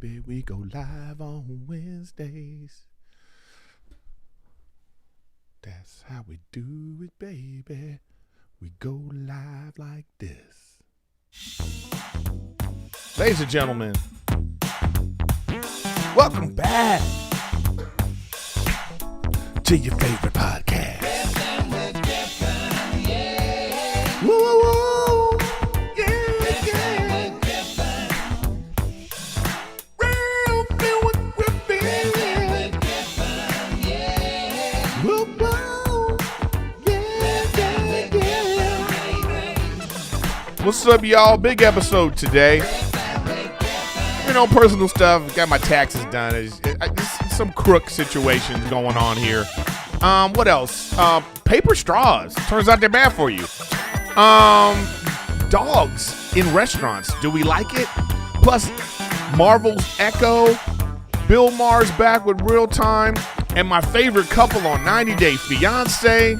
baby. We go live on Wednesdays. That's how we do it, baby. We go live like this. Ladies and gentlemen, welcome back to your favorite podcast. Riffin with Griffin, yeah. Woo, woo, woo. Yeah, Riffin with Griffin. Riffin with Griffin. Riffin with Griffin, yeah. Woo, woo. Yeah, yeah, yeah. What's up, y'all? Big episode today. You know, personal stuff. Got my taxes done. It's some crook situations going on here. What else? Paper straws. Turns out they're bad for you. Dogs in restaurants. Do we like it? Plus, Marvel's Echo. Bill Maher's back with Real Time. And my favorite couple on 90 Day Fiance.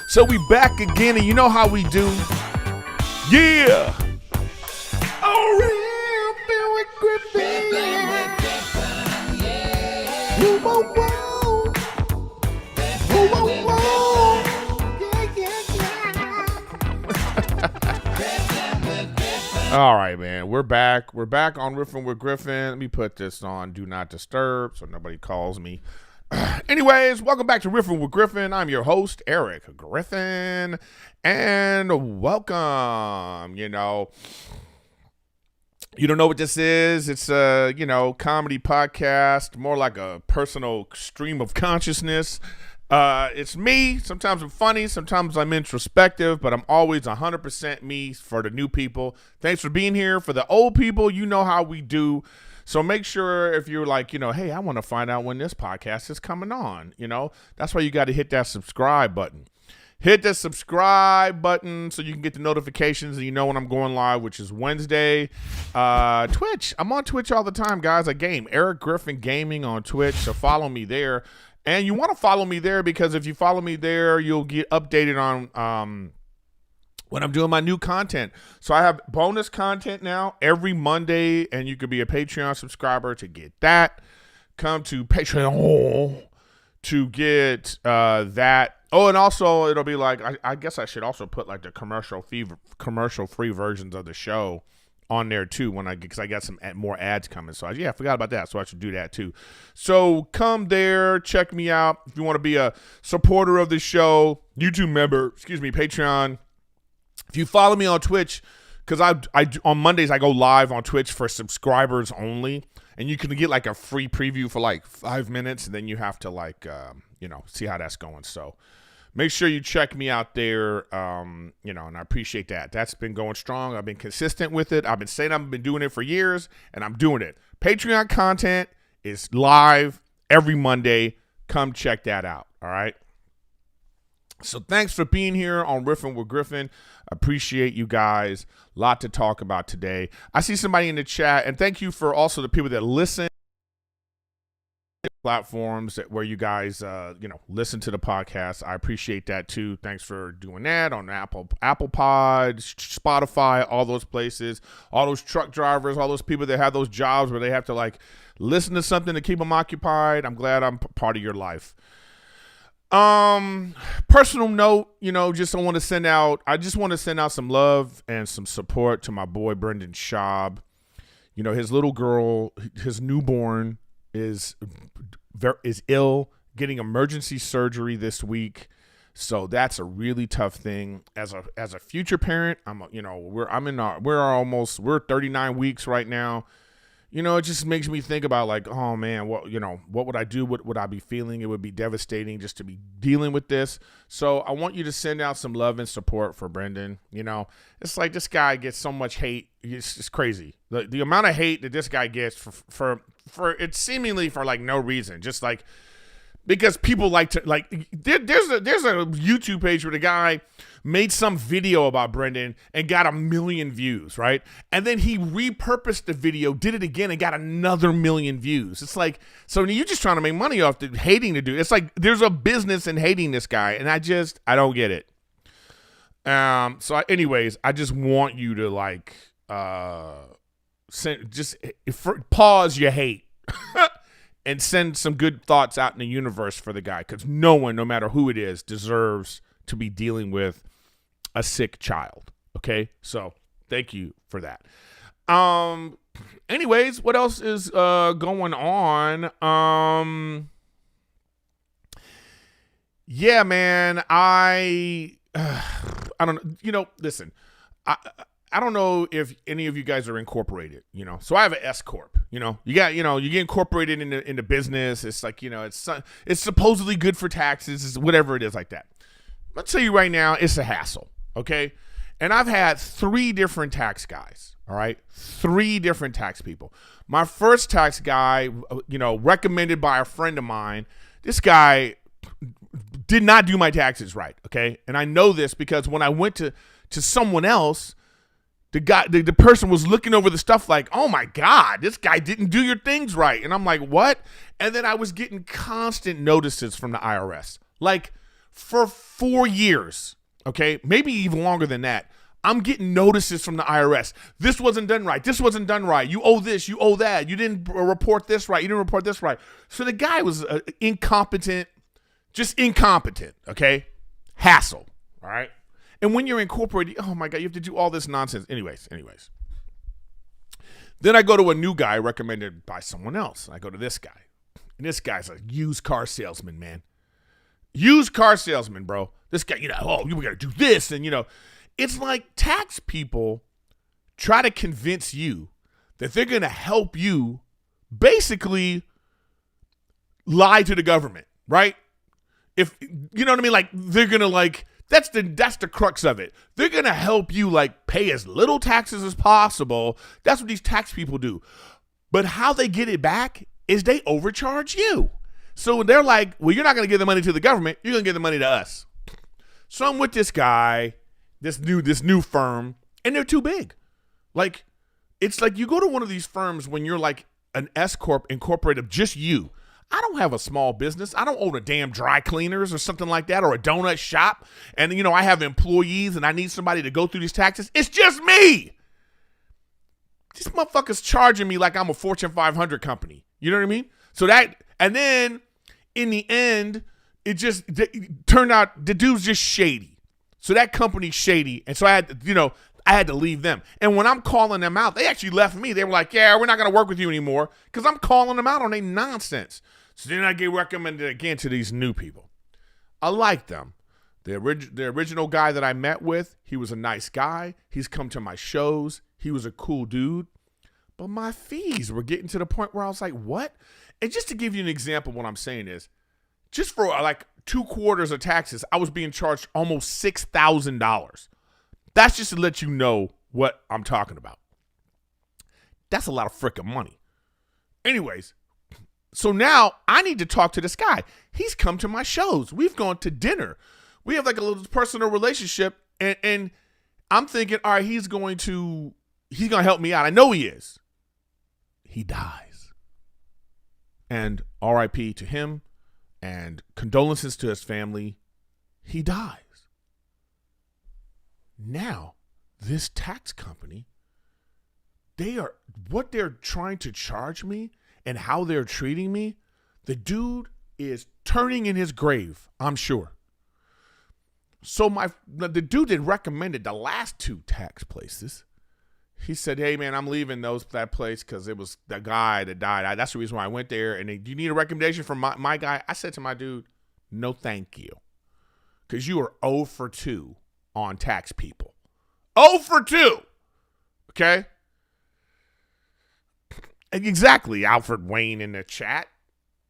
So we back again, and you know how we do. Yeah. Oh, really? Griffin, yeah. Woo, woo, woo. Woo, woo, woo. Yeah. All right, man. We're back. We're back on Riffin with Griffin. Let me put this on Do Not Disturb so nobody calls me. Anyways, welcome back to Riffin with Griffin. I'm your host, Erik Griffin. And welcome, You don't know what this is. It's a, comedy podcast, more like a personal stream of consciousness. It's me. Sometimes I'm funny. Sometimes I'm introspective, but I'm always 100% me for the new people. Thanks for being here. For the old people, you know how we do. So make sure if you're like, hey, I want to find out when this podcast is coming on. That's why you got to hit that subscribe button. Hit the subscribe button so you can get the notifications and you know when I'm going live, which is Wednesday. Twitch. I'm on Twitch all the time, guys. I game. Erik Griffin Gaming on Twitch, so follow me there. And you want to follow me there because if you follow me there, you'll get updated on when I'm doing my new content. So I have bonus content now every Monday, and you could be a Patreon subscriber to get that. Come to Patreon to get that. Oh, and also it'll be like I guess I should also put like the commercial free versions of the show on there too because I got some more ads coming. So I forgot about that. So I should do that too. So come there, check me out if you want to be a supporter of the show, YouTube member, Patreon. If you follow me on Twitch, because I on Mondays I go live on Twitch for subscribers only, and you can get like a free preview for like 5 minutes, and then you have to like see how that's going. So make sure you check me out there, and I appreciate that. That's been going strong. I've been consistent with it. I've been saying I've been doing it for years, and I'm doing it. Patreon content is live every Monday. Come check that out, all right? So thanks for being here on Riffin with Griffin. Appreciate you guys. A lot to talk about today. I see somebody in the chat, and thank you for also the people that listen platforms where you guys listen to the podcast. I appreciate that too. Thanks for doing that on Apple Pod, Spotify, all those places, all those truck drivers, all those people that have those jobs where they have to like listen to something to keep them occupied. I'm glad I'm part of your life. Personal note, I just want to send out some love and some support to my boy Brendan Schaub. His little girl, his newborn is ill, getting emergency surgery this week. So that's a really tough thing. As a future parent, we're 39 weeks right now. It just makes me think about like, oh man, what would I do? What would I be feeling? It would be devastating just to be dealing with this. So I want you to send out some love and support for Brendan. It's like this guy gets so much hate. It's crazy. The amount of hate that this guy gets for it's seemingly for like no reason. Just like, because people like to like, there's a YouTube page where the guy made some video about Brendan and got 1 million views, right? And then he repurposed the video, did it again, and got another 1 million views. It's like, so you're just trying to make money off the hating the dude. It's like there's a business in hating this guy, and I don't get it. Anyways, I just want you to like pause your hate and send some good thoughts out in the universe for the guy, because no one, no matter who it is, deserves to be dealing with a sick child. Okay, so thank you for that. Anyways, what else is going on? Yeah, man, I don't know. Listen, I don't know if any of you guys are incorporated, So I have an S corp, You get incorporated into business. It's like, it's supposedly good for taxes, it's whatever it is like that. I'll tell you right now, it's a hassle, okay? And I've had 3 different tax guys, all right? 3 different tax people. My first tax guy, recommended by a friend of mine, this guy did not do my taxes right, okay? And I know this because when I went to someone else, the person was looking over the stuff like, oh my God, this guy didn't do your things right. And I'm like, what? And then I was getting constant notices from the IRS. Like for 4 years, okay, maybe even longer than that, I'm getting notices from the IRS. This wasn't done right. This wasn't done right. You owe this. You owe that. You didn't report this right. You didn't report this right. So the guy was incompetent, just incompetent, okay? Hassle, all right? And when you're incorporated, oh my God, you have to do all this nonsense. Anyways. Then I go to a new guy recommended by someone else. I go to this guy. And this guy's a used car salesman, man. Used car salesman, bro. This guy, we got to do this. And, it's like tax people try to convince you that they're going to help you basically lie to the government, right? If, you know what I mean? Like, they're going to that's the crux of it. They're going to help you pay as little taxes as possible. That's what these tax people do. But how they get it back is they overcharge you. So they're like, well, you're not going to give the money to the government. You're going to give the money to us. So I'm with this guy, this new firm, and they're too big. It's like you go to one of these firms when you're like an S corp incorporated of just you. I don't have a small business. I don't own a damn dry cleaners or something like that, or a donut shop. And, I have employees and I need somebody to go through these taxes. It's just me. These motherfuckers charging me like I'm a Fortune 500 company. You know what I mean? So and then in the end, it turned out the dude's just shady. So that company's shady. And so I had to leave them. And when I'm calling them out, they actually left me. They were like, yeah, we're not going to work with you anymore because I'm calling them out on their nonsense. So then I get recommended again to these new people. I like them. The original guy that I met with, he was a nice guy. He's come to my shows. He was a cool dude. But my fees were getting to the point where I was like, what? And just to give you an example, what I'm saying is, just for 2 quarters of taxes, I was being charged almost $6,000. That's just to let you know what I'm talking about. That's a lot of freaking money. Anyways, so now I need to talk to this guy. He's come to my shows. We've gone to dinner. We have a little personal relationship, and I'm thinking, all right, he's going to help me out. I know he is. He dies. And RIP to him, and condolences to his family. He dies. Now, this tax company, what they're trying to charge me and how they're treating me, the dude is turning in his grave, I'm sure. So the dude that recommended the last 2 tax places, he said, hey, man, I'm leaving that place because it was the guy that died. That's the reason why I went there. And do you need a recommendation from my guy? I said to my dude, no, thank you. Because you are 0 for 2 on tax people. 0 for 2. Okay? Exactly, Alfred Wayne in the chat.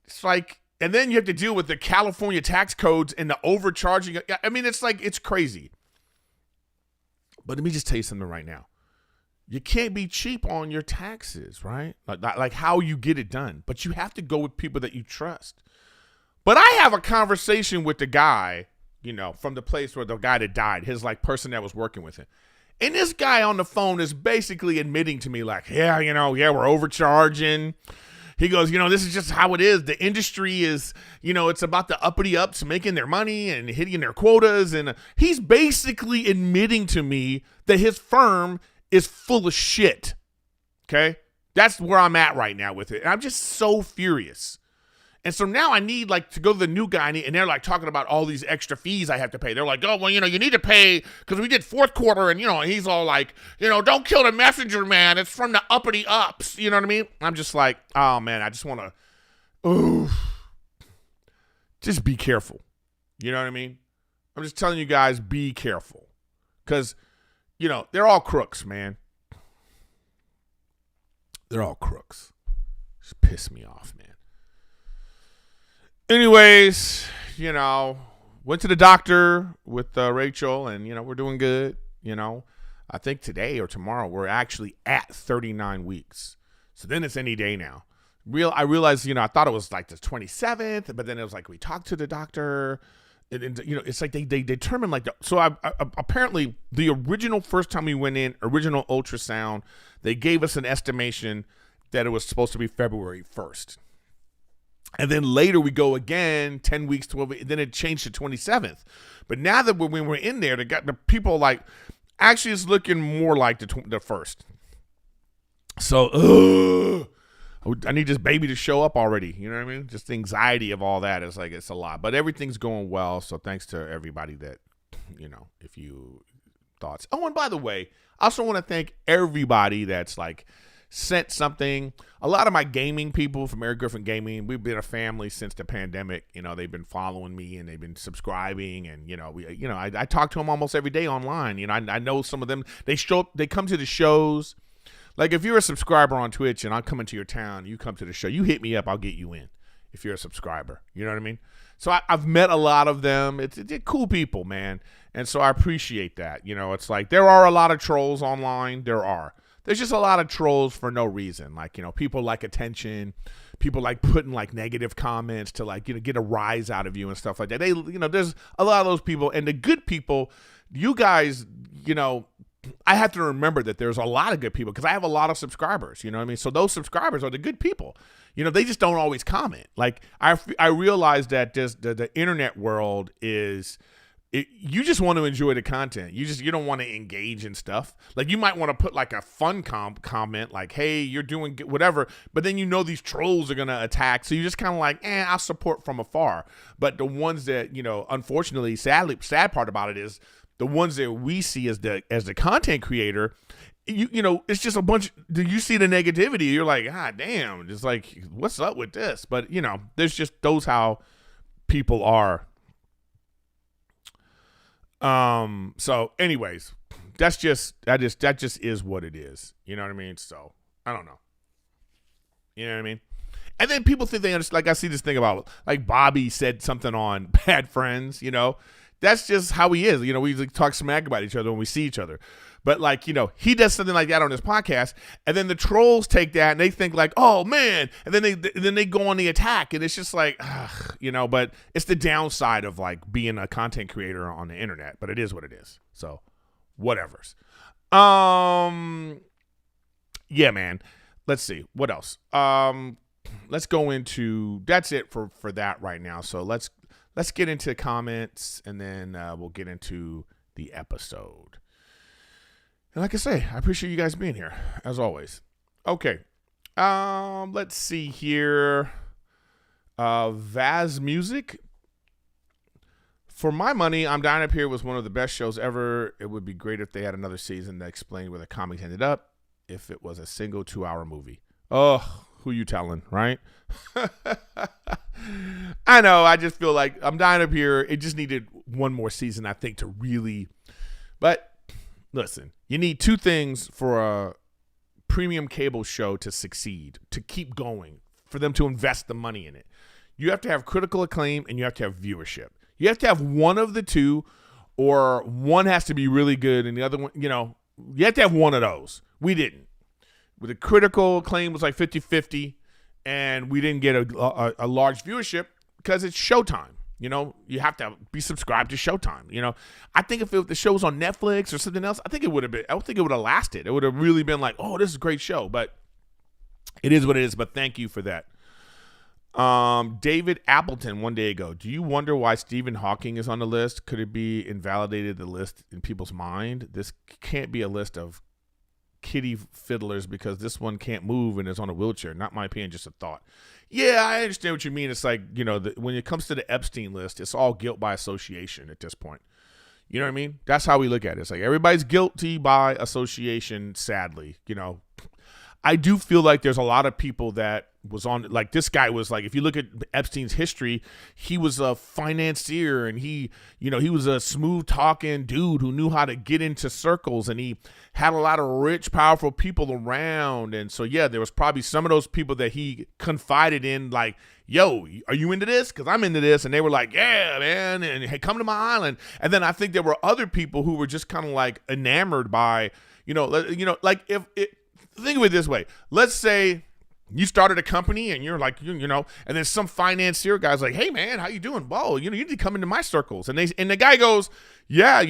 It's like, and then you have to deal with the California tax codes and the overcharging. I mean, it's crazy. But let me just tell you something right now. You can't be cheap on your taxes, right? Like how you get it done. But you have to go with people that you trust. But I have a conversation with the guy, from the place where the guy that died, his person that was working with him. And this guy on the phone is basically admitting to me we're overcharging. He goes, this is just how it is. The industry is, it's about the uppity ups making their money and hitting their quotas. And he's basically admitting to me that his firm is full of shit. Okay? That's where I'm at right now with it. And I'm just so furious. And so now I need like to go to the new guy and they're like talking about all these extra fees I have to pay. They're like, oh, well, you need to pay because we did fourth quarter. And, he's all like, don't kill the messenger, man. It's from the uppity ups. You know what I mean? I'm just like, oh, man, I just want to, just be careful. You know what I mean? I'm just telling you guys, be careful. Because, they're all crooks, man. They're all crooks. Just piss me off, man. Anyways, went to the doctor with Rachel, and, we're doing good. I think today or tomorrow we're actually at 39 weeks. So then it's any day now. I realized, I thought it was like the 27th, but then it was like we talked to the doctor. And it's like they determined like so I apparently the original first time we went in, original ultrasound, they gave us an estimation that it was supposed to be February 1st. And then later we go again, 10 weeks, 12 weeks, then it changed to 27th. But now that when we're in there, the people like, actually it's looking more like the first. So, I need this baby to show up already. You know what I mean? Just the anxiety of all that is like, it's a lot. But everything's going well. So thanks to everybody that, if you thoughts. Oh, and by the way, I also want to thank everybody that's like, sent something. A lot of my gaming people from Erik Griffin Gaming, we've been a family since the pandemic. They've been following me and they've been subscribing, and I talk to them almost every day online. I know some of them. They show up, they come to the shows. Like if you're a subscriber on Twitch and I'm coming to your town, you come to the show, you hit me up, I'll get you in. If you're a subscriber, you know what I mean. So I've met a lot of them. They're cool people, man, and so I appreciate that. It's like there are a lot of trolls online. There's just a lot of trolls for no reason. Like, people like attention. People like putting like negative comments to like, get a rise out of you and stuff like that. There's a lot of those people. And the good people, you guys, I have to remember that there's a lot of good people because I have a lot of subscribers. You know what I mean? So those subscribers are the good people. They just don't always comment. Like I realize that the internet world is... you just want to enjoy the content. You don't want to engage in stuff. Like you might want to put like a fun comment like, hey, you're doing whatever. But then these trolls are going to attack. So you just kind of like, I'll support from afar. But the ones that, unfortunately, sad part about it is the ones that we see as the content creator, it's just a bunch. Do you see the negativity? You're like, damn, it's like, what's up with this? But, there's just those how people are. So anyways, that just is what it is. You know what I mean? So I don't know. You know what I mean? And then people think they understand, like I see this thing about like Bobby said something on Bad Friends, that's just how he is. We like, talk smack about each other when we see each other. But like, he does something like that on his podcast, and then the trolls take that and they think like, oh man, and then they go on the attack, and it's just like, but it's the downside of like being a content creator on the internet. But it is what it is. So, whatever's. Yeah, man. Let's see what else. Let's go into. That's it for that right now. So let's get into comments, and then we'll get into the episode. And like I say, I appreciate you guys being here, as always. Okay. Let's see here. Vaz Music. For my money, I'm Dying Up Here was one of the best shows ever. It would be great if they had another season that explained where the comics ended up, if it was a single 2-hour movie. Oh, who you telling, right? I know, I just feel like I'm Dying Up Here. It just needed one more season, I think, to really... But... Listen, you need two things for a premium cable show to succeed, to keep going, for them to invest the money in it. You have to have critical acclaim and you have to have viewership. You have to have one of the two, or one has to be really good and the other one, you have to have one of those. We didn't. With the critical acclaim was like 50-50, and we didn't get a large viewership because it's Showtime. You have to be subscribed to Showtime. I think if the show was on Netflix or something else, I think it would have been. I don't think it would have lasted. It would have really been like, oh, this is a great show. But it is what it is. But thank you for that. David Appleton one day ago. Do you wonder why Stephen Hawking is on the list? Could it be invalidated the list in people's mind? This can't be a list of kitty fiddlers because this one can't move and is on a wheelchair. Not my opinion, just a thought. Yeah, I understand what you mean. It's like, when it comes to the Epstein list, it's all guilt by association at this point. You know what I mean? That's how we look at it. It's like everybody's guilty by association, sadly. I do feel like there's a lot of people that was on, like this guy was like, if you look at Epstein's history, he was a financier and he was a smooth talking dude who knew how to get into circles, and he had a lot of rich, powerful people around. And so, yeah, there was probably some of those people that he confided in, like, yo, are you into this? Because I'm into this. And they were like, yeah, man, and hey, come to my island. And then I think there were other people who were just kind of like enamored by, like if it, think of it this way. Let's say you started a company and you're like, and then some financier guy's like, hey man, how you doing? Whoa, you need to come into my circles. And the guy goes, yeah,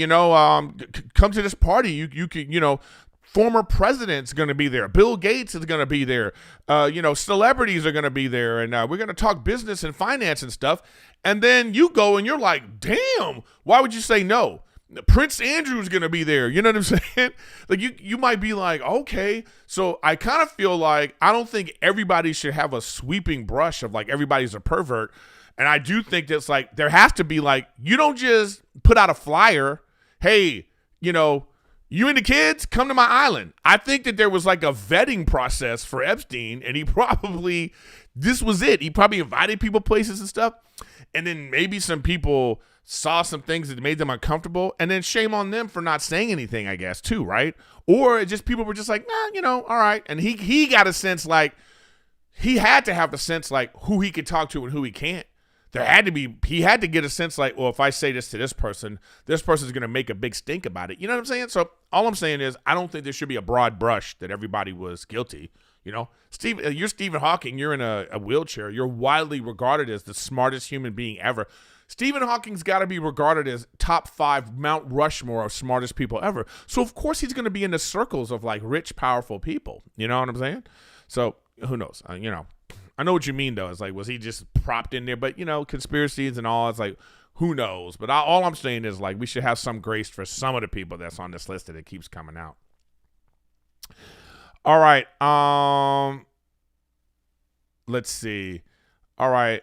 come to this party. You can, former president's going to be there. Bill Gates is going to be there. Celebrities are going to be there. And we're going to talk business and finance and stuff. And then you go and you're like, damn, why would you say no? Prince Andrew's going to be there. You know what I'm saying? Like you might be like, okay. So I kind of feel like I don't think everybody should have a sweeping brush of like everybody's a pervert. And I do think that's like, there has to be like, you don't just put out a flyer. Hey, you and the kids come to my island. I think that there was like a vetting process for Epstein, and this was it. He probably invited people places and stuff. And then maybe some people saw some things that made them uncomfortable, and then shame on them for not saying anything, I guess, too, right? Or just people were just like, all right. And he got a sense like, he had to have the sense like who he could talk to and who he can't. He had to get a sense like, well, if I say this to this person's going to make a big stink about it. You know what I'm saying? So all I'm saying is I don't think there should be a broad brush that everybody was guilty. You're Stephen Hawking. You're in a wheelchair. You're widely regarded as the smartest human being ever. Stephen Hawking's got to be regarded as top 5 Mount Rushmore of smartest people ever. So, of course, he's going to be in the circles of, like, rich, powerful people. You know what I'm saying? So, who knows? I know what you mean, though. It's like, was he just propped in there? But, conspiracies and all, it's like, who knows? But all I'm saying is, like, we should have some grace for some of the people that's on this list that it keeps coming out. All right. Let's see. All right.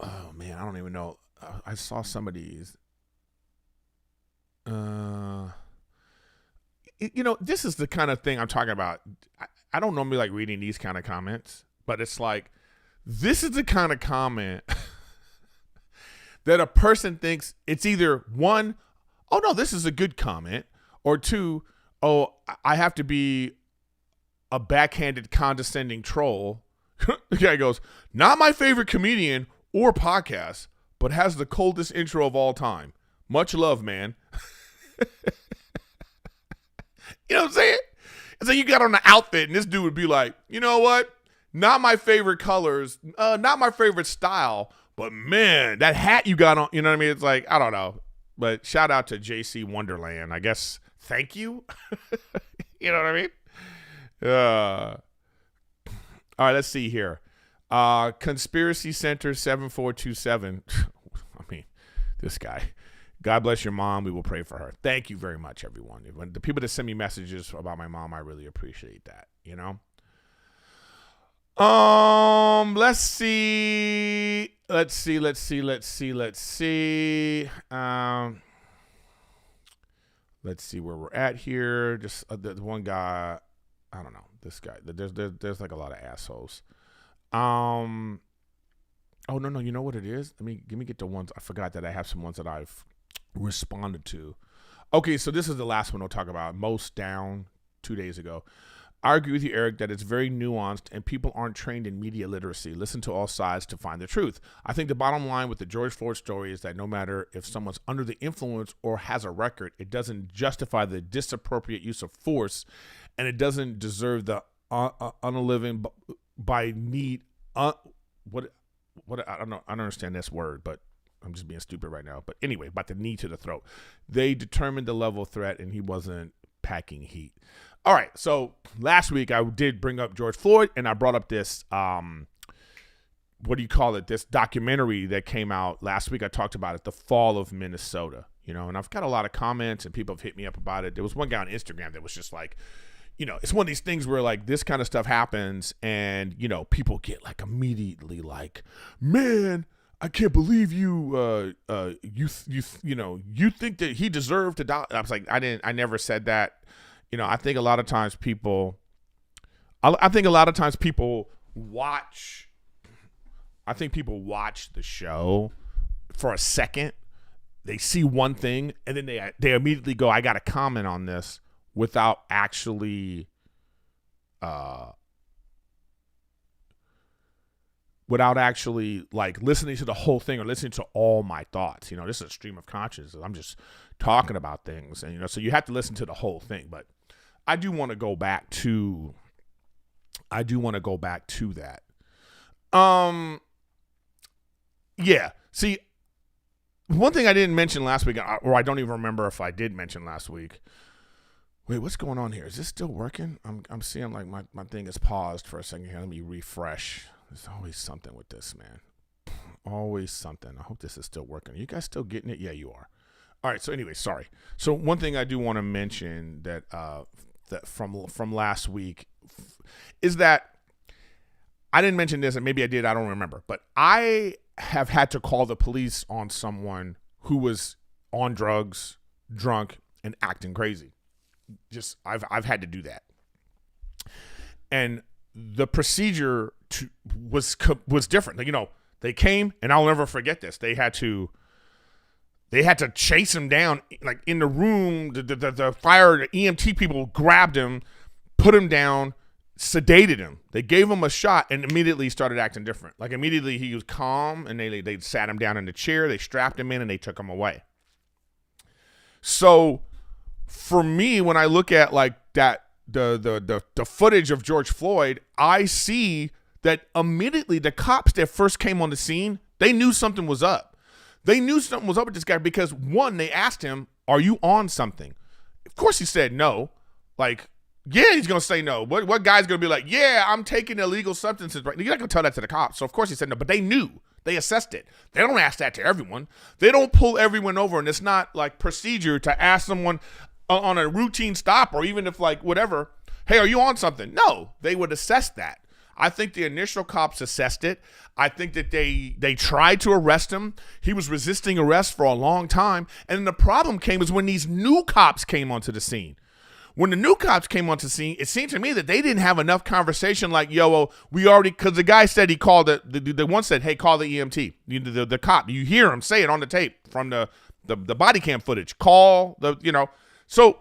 Oh man, I don't even know. I saw some of these. This is the kind of thing I'm talking about. I don't normally like reading these kind of comments, but it's like, this is the kind of comment that a person thinks it's either one, oh no, this is a good comment, or two, oh, I have to be a backhanded, condescending troll. The guy goes, not my favorite comedian or podcast, but has the coldest intro of all time. Much love, man. You know what I'm saying? It's like you got on the outfit and this dude would be like, you know what? Not my favorite colors, not my favorite style, but man, that hat you got on, you know what I mean? It's like, I don't know. But shout out to JC Wonderland. I guess, thank you. You know what I mean? All right, let's see here. Conspiracy Center 7427. I mean, this guy. God bless your mom. We will pray for her. Thank you very much, everyone. When the people that send me messages about my mom, I really appreciate that, Let's see. Let's see where we're at here. Just the one guy, I don't know, this guy. There's like a lot of assholes. Oh no, you know what it is? Let me get the ones. I forgot that I have some ones that I've responded to. Okay, so this is the last one we'll talk about. Most down 2 days ago. I agree with you, Eric, that it's very nuanced and people aren't trained in media literacy. Listen to all sides to find the truth. I think the bottom line with the George Floyd story is that no matter if someone's under the influence or has a record, it doesn't justify the disappropriate use of force, and it doesn't deserve the unliving by need. What I don't know. I don't understand this word, but I'm just being stupid right now. But anyway, about the knee to the throat. They determined the level of threat, and he wasn't packing heat. All right, so last week I did bring up George Floyd, and I brought up this, this documentary that came out last week. I talked about it, The Fall of Minnesota. and I've got a lot of comments and people have hit me up about it. There was one guy on Instagram that was just like, it's one of these things where like this kind of stuff happens and, people get like immediately like, man, I can't believe you think that he deserved to die. I was like, I never said that. I think a lot of times people watch the show for a second. They see one thing and then they immediately go, I got to comment on this without actually like listening to the whole thing or listening to all my thoughts. This is a stream of consciousness. I'm just talking about things and, so you have to listen to the whole thing. But I do want to go back to that. Yeah. See, one thing I didn't mention last week, or I don't even remember if I did mention last week. Wait, what's going on here? Is this still working? I'm seeing like my thing is paused for a second here. Let me refresh. There's always something with this, man. Always something. I hope this is still working. Are you guys still getting it? Yeah, you are. All right. So anyway, sorry. So one thing I do want to mention that from last week is that I didn't mention this, and maybe I did. I don't remember, but I have had to call the police on someone who was on drugs, drunk, and acting crazy. Just I've had to do that, and the procedure was different. Like, they came, and I'll never forget this. They had to chase him down, like in the room. The fire, the EMT people grabbed him, put him down, sedated him. They gave him a shot and immediately started acting different. Like immediately he was calm and they sat him down in the chair, they strapped him in and they took him away. So for me, when I look at like that, the footage of George Floyd, I see that immediately the cops that first came on the scene, they knew something was up. They knew something was up with this guy because one, they asked him, are you on something? Of course he said no. Like, yeah, he's going to say no. What guy's going to be like, yeah, I'm taking illegal substances. Right? You're not going to tell that to the cops. So, of course, he said no. But they knew. They assessed it. They don't ask that to everyone. They don't pull everyone over. And it's not like procedure to ask someone on a routine stop or even if like whatever, hey, are you on something? No, they would assess that. I think the initial cops assessed it. I think that they tried to arrest him. He was resisting arrest for a long time. And the problem came is when these new cops came onto the scene. When the new cops came onto the scene, it seemed to me that they didn't have enough conversation like, we already, because the guy said he called the one said, hey, call the EMT, the cop. You hear him say it on the tape from the body cam footage. Call So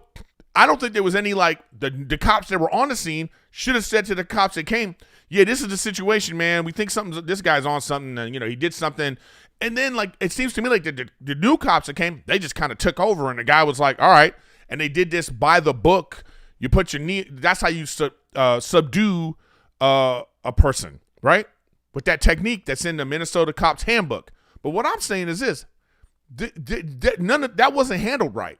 I don't think there was any like the cops that were on the scene should have said to the cops that came, yeah, this is the situation, man. We think this guy's on something and, he did something. And then like, it seems to me like the new cops that came, they just kind of took over and the guy was like, all right. And they did this by the book. You put your knee. That's how you subdue a person, right? With that technique that's in the Minnesota Cops Handbook. But what I'm saying is this: none of that wasn't handled right.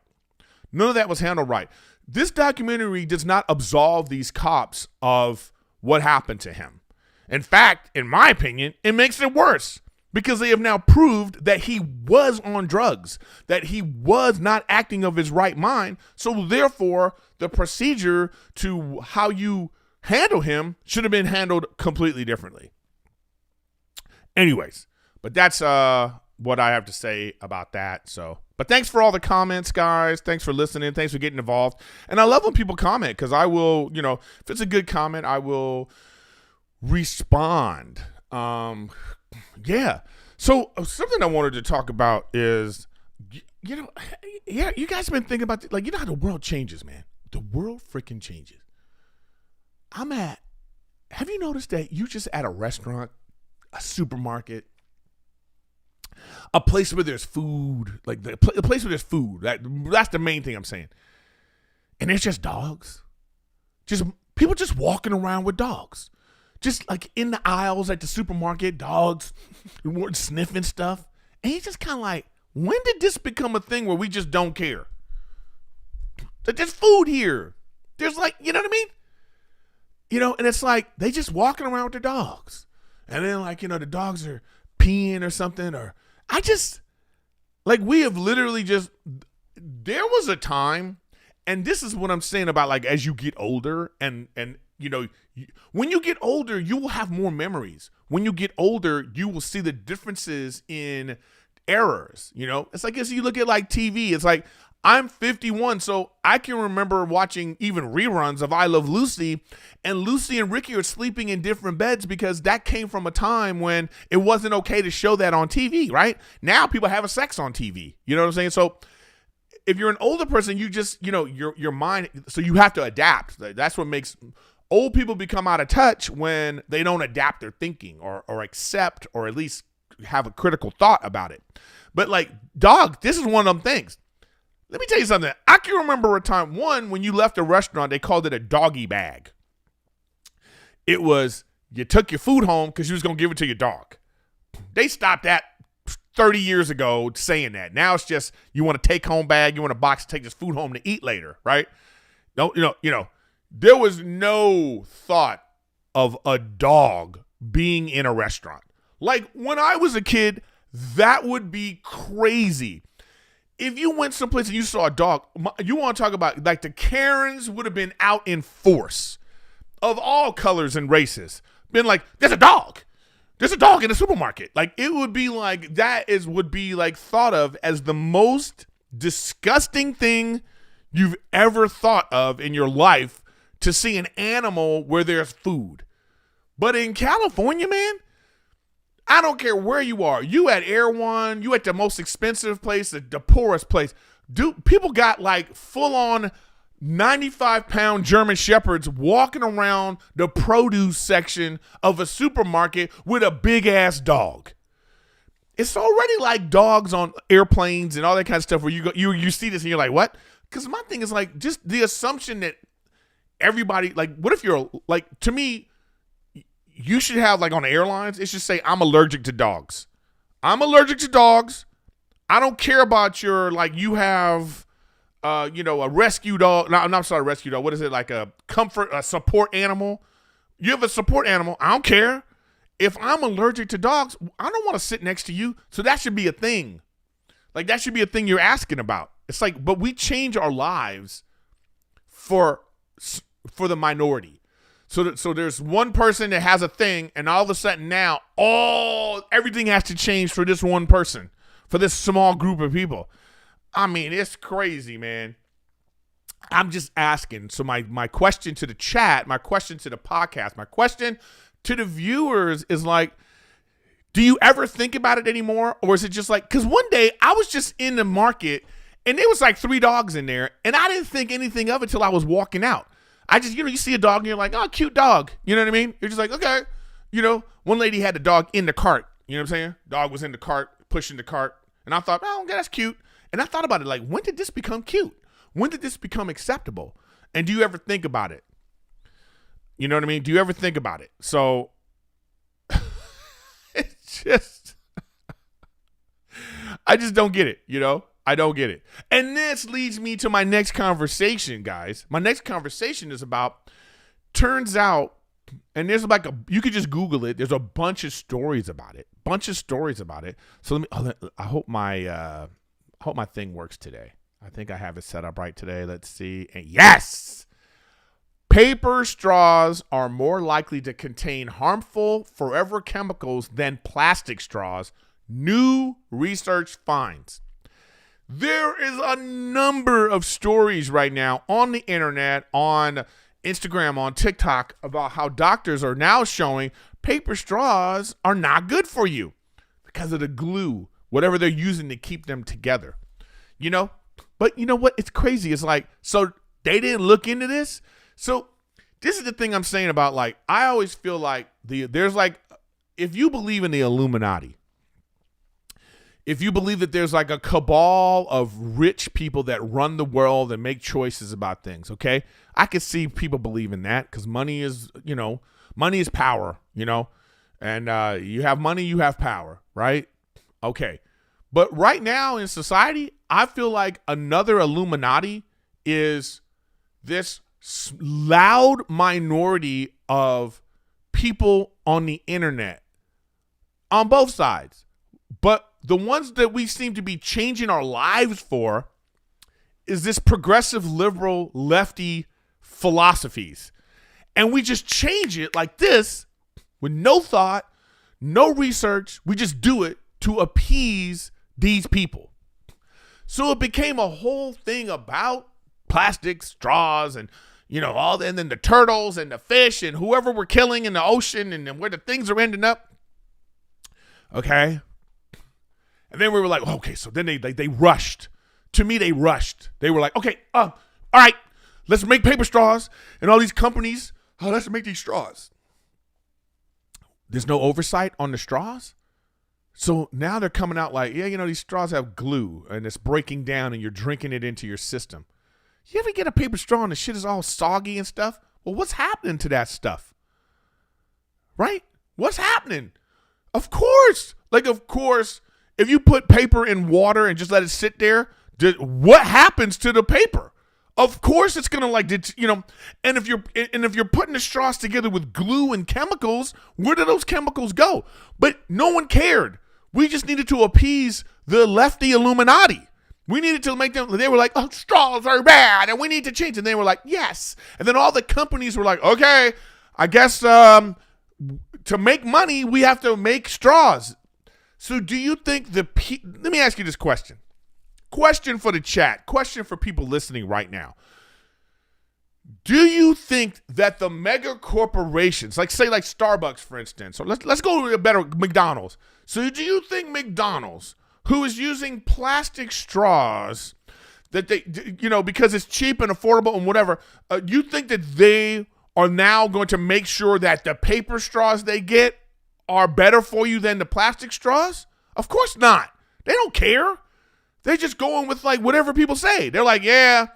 None of that was handled right. This documentary does not absolve these cops of what happened to him. In fact, in my opinion, it makes it worse. Because they have now proved that he was on drugs, that he was not acting of his right mind. So therefore, the procedure to how you handle him should have been handled completely differently. Anyways, but that's what I have to say about that. So, but thanks for all the comments, guys. Thanks for listening. Thanks for getting involved. And I love when people comment because I will, if it's a good comment, I will respond. Yeah. So something I wanted to talk about is, you guys have been thinking about, how the world changes, man. The world freaking changes. Have you noticed that you just at a restaurant, a supermarket, a place where there's food, like the place where there's food, that's the main thing I'm saying. And there's just dogs. Just people just walking around with dogs. Just like in the aisles at the supermarket, dogs sniffing stuff. And he's just kind of like, when did this become a thing where we just don't care? There's food here. There's like, you know what I mean? And it's like, they just walking around with their dogs. And then like, the dogs are peeing or something. Or Like, we have literally just, there was a time, and this is what I'm saying about, like, as you get older and you know, when you get older, you will have more memories. When you get older, you will see the differences in errors. You know, it's like, as you look at like TV, it's like, I'm 51, so I can remember watching even reruns of I Love Lucy, and Lucy and Ricky are sleeping in different beds because that came from a time when it wasn't okay to show that on TV, right? Now people have sex on TV. You know what I'm saying? So if you're an older person, you just, you know, your mind, so you have to adapt. That's what makes old people become out of touch, when they don't adapt their thinking or accept, or at least have a critical thought about it. But like, dog, this is one of them things. Let me tell you something. I can remember a time, when you left a restaurant, they called it a doggy bag. It was, you took your food home because you was going to give it to your dog. They stopped that 30 years ago saying that. Now it's just, you want a take home bag, you want a box to take this food home to eat later, right? No, you know, there was no thought of a dog being in a restaurant. Like, when I was a kid, that would be crazy. If you went someplace and you saw a dog, you want to talk about, like, the Karens would have been out in force, of all colors and races. Been like, there's a dog. There's a dog in the supermarket. Like, it would be like, would be like thought of as the most disgusting thing you've ever thought of in your life, to see an animal where there's food. But in California, man, I don't care where you are. You at Air One, you at the most expensive place, the poorest place. Dude, people got like full-on 95-pound German Shepherds walking around the produce section of a supermarket with a big-ass dog. It's already like dogs on airplanes and all that kind of stuff, where you see this and you're like, what? Because my thing is, like, just the assumption that everybody, like, what if you're, like, to me, you should have, like, on airlines, it should say, I'm allergic to dogs. I'm allergic to dogs. I don't care about your, like, you have, you know, a rescue dog. No, I'm sorry, rescue dog. What is it? Like a support animal. You have a support animal. I don't care. If I'm allergic to dogs, I don't want to sit next to you. So that should be a thing. Like, that should be a thing you're asking about. It's like, but we change our lives for the minority. So there's one person that has a thing, and all of a sudden now everything has to change for this one person, for this small group of people. I mean, it's crazy, man. I'm just asking. So my question to the chat, my question to the podcast, my question to the viewers is like, do you ever think about it anymore? Or is it just like, because one day I was just in the market and there was like 3 dogs in there, and I didn't think anything of it till I was walking out. I just, you see a dog and you're like, oh, cute dog. You know what I mean? You're just like, okay. You know, one lady had the dog in the cart. You know what I'm saying? Dog was in the cart, pushing the cart. And I thought, oh, okay, that's cute. And I thought about it, like, when did this become cute? When did this become acceptable? And do you ever think about it? You know what I mean? Do you ever think about it? So it's just, I just don't get it, you know? I don't get it. And this leads me to my next conversation, guys. My next conversation is about, turns out, and there's like you could just Google it. There's a bunch of stories about it. So I hope my thing works today. I think I have it set up right today. Let's see. And yes! Paper straws are more likely to contain harmful forever chemicals than plastic straws. New research finds. There is a number of stories right now on the internet, on Instagram, on TikTok, about how doctors are now showing paper straws are not good for you because of the glue, whatever they're using to keep them together. You know? But you know what? It's crazy. It's like, so they didn't look into this. So this is the thing I'm saying about, like, I always feel like there's like, if you believe in the Illuminati, if you believe that there's like a cabal of rich people that run the world and make choices about things, okay? I can see people believe in that because money is power, you know? And you have money, you have power, right? Okay. But right now in society, I feel like another Illuminati is this loud minority of people on the internet on both sides. But the ones that we seem to be changing our lives for is this progressive, liberal, lefty philosophies. And we just change it like this with no thought, no research. We just do it to appease these people. So it became a whole thing about plastic straws and, and then the turtles and the fish and whoever we're killing in the ocean and then where the things are ending up. Okay. And then we were like, okay, so then they rushed. To me, they rushed. They were like, okay, all right, let's make paper straws. And all these companies, let's make these straws. There's no oversight on the straws. So now they're coming out like, these straws have glue and it's breaking down and you're drinking it into your system. You ever get a paper straw and the shit is all soggy and stuff? Well, what's happening to that stuff? Right? What's happening? Of course, if you put paper in water and just let it sit there, what happens to the paper? Of course it's gonna and if you're putting the straws together with glue and chemicals, where do those chemicals go? But no one cared. We just needed to appease the lefty Illuminati. We needed to make them, they were like, oh, straws are bad and we need to change. And they were like, yes. And then all the companies were like, okay, I guess to make money, we have to make straws. So do you think let me ask you this question. Question for the chat. Question for people listening right now. Do you think that the mega corporations, like Starbucks, for instance, or let's go to a better McDonald's. So do you think McDonald's, who is using plastic straws, that they, because it's cheap and affordable and whatever, you think that they are now going to make sure that the paper straws they get are better for you than the plastic straws? Of course not. They don't care. They're just going with whatever people say. They're like, yeah,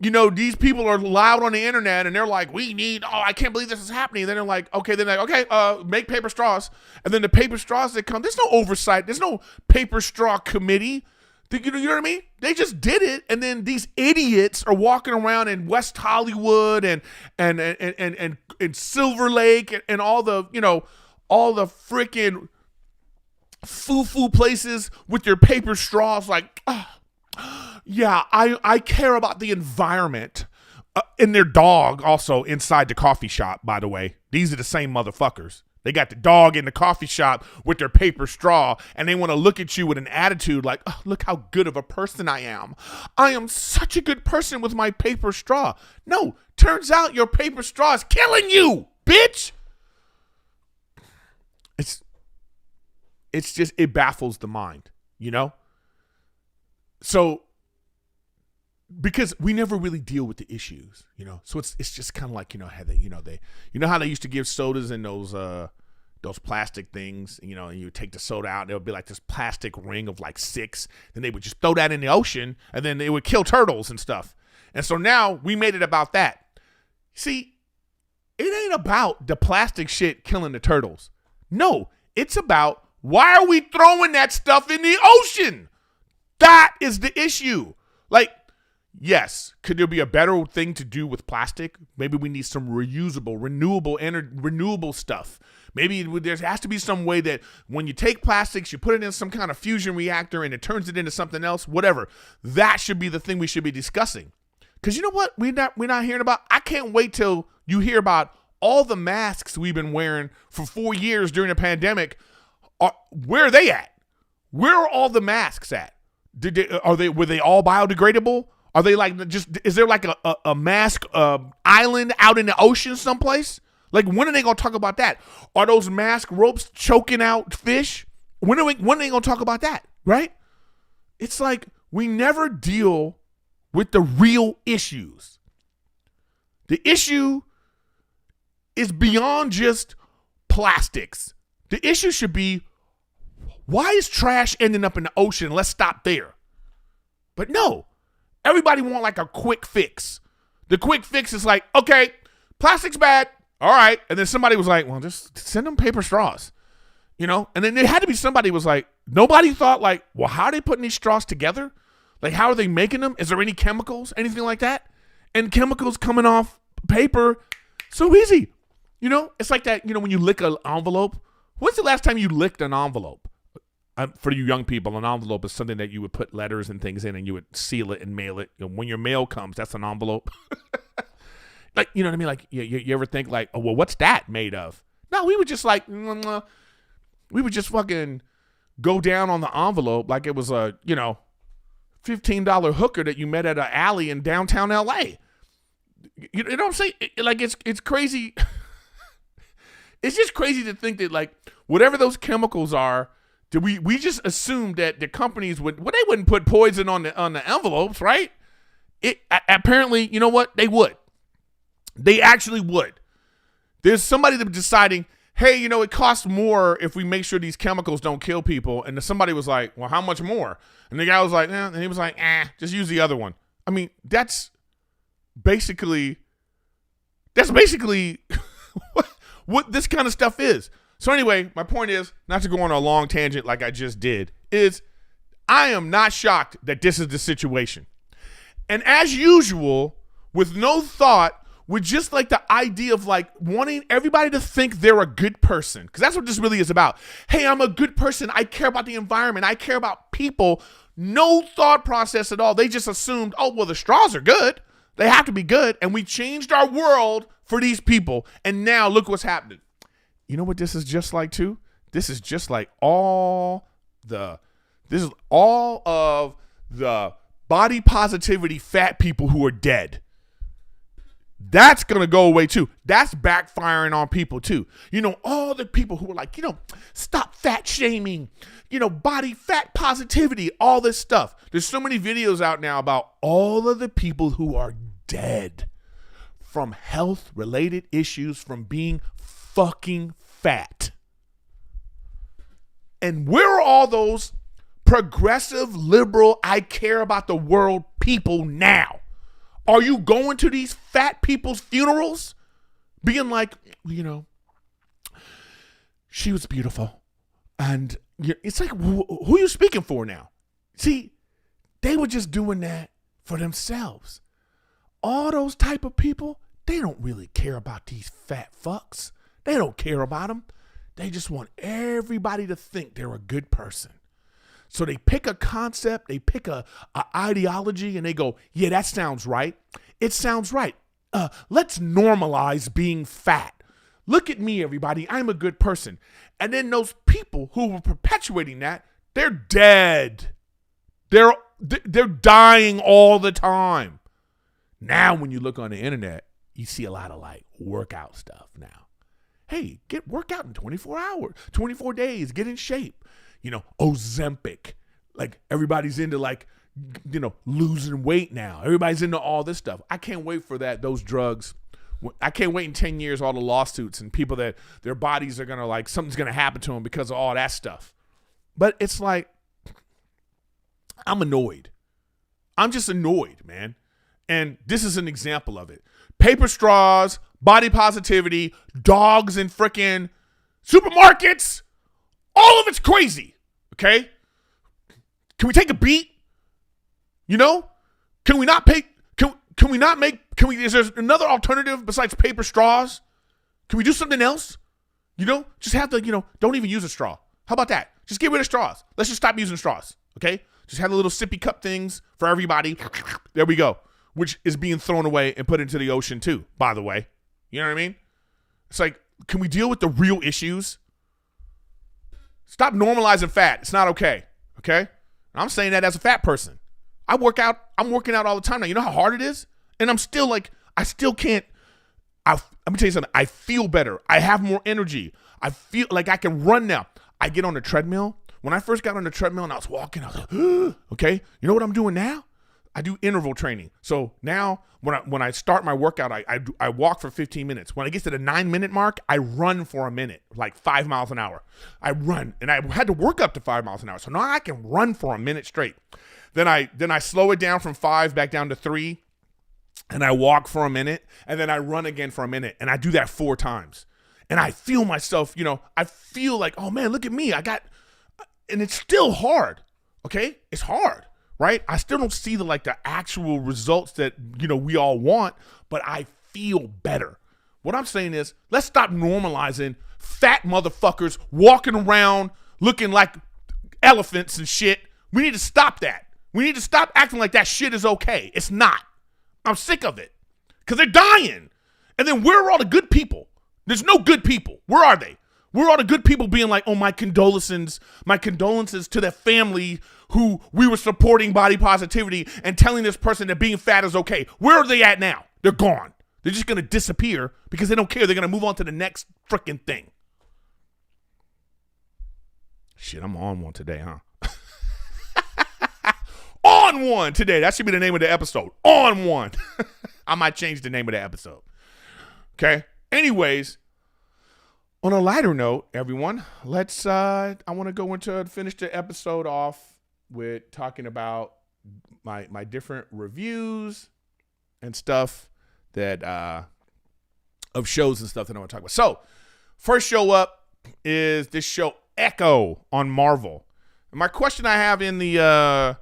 these people are loud on the internet and they're like, I can't believe this is happening. And then they're like, okay, make paper straws. And then the paper straws that come, there's no oversight. There's no paper straw committee. You know what I mean? They just did it. And then these idiots are walking around in West Hollywood and Silver Lake and all the freaking foo-foo places with your paper straws I care about the environment. And their dog also inside the coffee shop, by the way. These are the same motherfuckers. They got the dog in the coffee shop with their paper straw, and they want to look at you with an attitude like, oh, look how good of a person I am. I am such a good person with my paper straw. No, turns out your paper straw is killing you, bitch. It's just, it baffles the mind, So, because we never really deal with the issues, So it's just kind of like, how they, how they used to give sodas in those plastic things, and you would take the soda out and it would be like this plastic ring of 6. Then they would just throw that in the ocean and then it would kill turtles and stuff. And so now we made it about that. See, it ain't about the plastic shit killing the turtles. No, it's about, why are we throwing that stuff in the ocean? That is the issue. Yes, could there be a better thing to do with plastic? Maybe we need some reusable, renewable stuff. Maybe there has to be some way that when you take plastics, you put it in some kind of fusion reactor and it turns it into something else, whatever. That should be the thing we should be discussing. Because you know what we're not hearing about? I can't wait till you hear about all the masks we've been wearing for 4 years during the pandemic. Where are they at? Where are all the masks at? Were they all biodegradable? Are they is there a mask island out in the ocean someplace? When are they going to talk about that? Are those mask ropes choking out fish? When are they going to talk about that, right? It's like we never deal with the real issues. The issue is beyond just plastics. The issue should be, why is trash ending up in the ocean? Let's stop there. But no. Everybody want a quick fix. The quick fix is okay, plastic's bad. All right. And then somebody was like, well, just send them paper straws, And then there had to be somebody who was like, nobody thought well, how are they putting these straws together? How are they making them? Is there any chemicals, anything like that? And chemicals coming off paper, so easy. It's like that, when you lick an envelope. When's the last time you licked an envelope? For you young people, an envelope is something that you would put letters and things in, and you would seal it and mail it. When your mail comes, that's an envelope. Like, you know what I mean? Like, you ever think like, oh, well, what's that made of? No, we would just like, we would just fucking go down on the envelope like it was a, $15 hooker that you met at an alley in downtown LA. You know what I'm saying? Like, it's crazy. It's just crazy to think that, like, whatever those chemicals are, we just assumed that the companies they wouldn't put poison on the envelopes, right? Apparently, you know what? They would. They actually would. There's somebody that was deciding, hey, it costs more if we make sure these chemicals don't kill people. And somebody was like, well, how much more? And the guy was like, and he was like, just use the other one. I mean, that's basically what this kind of stuff is. So anyway, my point is, not to go on a long tangent like I just did, is I am not shocked that this is the situation. And as usual, with no thought, with just like the idea of like wanting everybody to think they're a good person, because that's what this really is about. Hey, I'm a good person. I care about the environment. I care about people. No thought process at all. They just assumed, oh, well, the straws are good. They have to be good. And we changed our world for these people. And now look what's happening. You know what this is just like too? This is just like all of the body positivity fat people who are dead. That's going to go away too. That's backfiring on people too. All the people who are like, stop fat shaming, body fat positivity, all this stuff. There's so many videos out now about all of the people who are dead from health related issues, from being fucking fat. And where are all those progressive, liberal, I care about the world people now? Are you going to these fat people's funerals being like, she was beautiful? And it's like, who are you speaking for now? See, they were just doing that for themselves. All those type of people, they don't really care about these fat fucks. They don't care about them. They just want everybody to think they're a good person. So they pick a concept, they pick a ideology, and they go, yeah, that sounds right. It sounds right. Let's normalize being fat. Look at me, everybody. I'm a good person. And then those people who were perpetuating that, they're dead. They're dying all the time. Now, when you look on the internet, you see a lot of like workout stuff now. Hey, work out in 24 hours, 24 days, get in shape. Ozempic. Like everybody's into like, losing weight now. Everybody's into all this stuff. I can't wait for those drugs. I can't wait in 10 years, all the lawsuits and people that their bodies are going to like, something's going to happen to them because of all that stuff. But it's like, I'm annoyed. I'm just annoyed, man. And this is an example of it. Paper straws, body positivity, dogs in frickin' supermarkets. All of it's crazy. Okay? Can we take a beat? Can we not pay? Is there another alternative besides paper straws? Can we do something else? Just have to, don't even use a straw. How about that? Just get rid of straws. Let's just stop using straws. Okay? Just have the little sippy cup things for everybody. There we go. Which is being thrown away and put into the ocean too, by the way. You know what I mean? It's like, can we deal with the real issues? Stop normalizing fat. It's not okay. Okay? And I'm saying that as a fat person. I'm working out all the time now. You know how hard it is? And I'm still like, I still can't. Let me tell you something. I feel better. I have more energy. I feel like I can run now. I get on the treadmill. When I first got on the treadmill and I was walking, I was like, okay. You know what I'm doing now? I do interval training. So now when I start my workout, I walk for 15 minutes. When I get to the 9-minute mark, I run for a minute, like 5 miles an hour. I run, and I had to work up to 5 miles an hour. So now I can run for a minute straight. Then I slow it down from 5 back down to 3, and I walk for a minute, and then I run again for a minute, and I do that 4 times. And I feel myself, I feel like, oh man, look at me. And it's still hard. Okay? It's hard. Right? I still don't see the actual results that, we all want, but I feel better. What I'm saying is, let's stop normalizing fat motherfuckers walking around looking like elephants and shit. We need to stop that. We need to stop acting like that shit is okay. It's not. I'm sick of it. Because they're dying. And then where are all the good people? There's no good people. Where are they? Where are all the good people being like, oh, my condolences to the family who we were supporting body positivity and telling this person that being fat is okay. Where are they at now? They're gone. They're just going to disappear because they don't care. They're going to move on to the next freaking thing. Shit, I'm on one today, huh? On one today. That should be the name of the episode. On one. I might change the name of the episode. Okay. Anyways, on a lighter note, everyone, let's, I want to go into finish the episode off with talking about my different reviews and stuff that, of shows and stuff that I want to talk about. So, first show up is this show Echo on Marvel. And my question I have in the,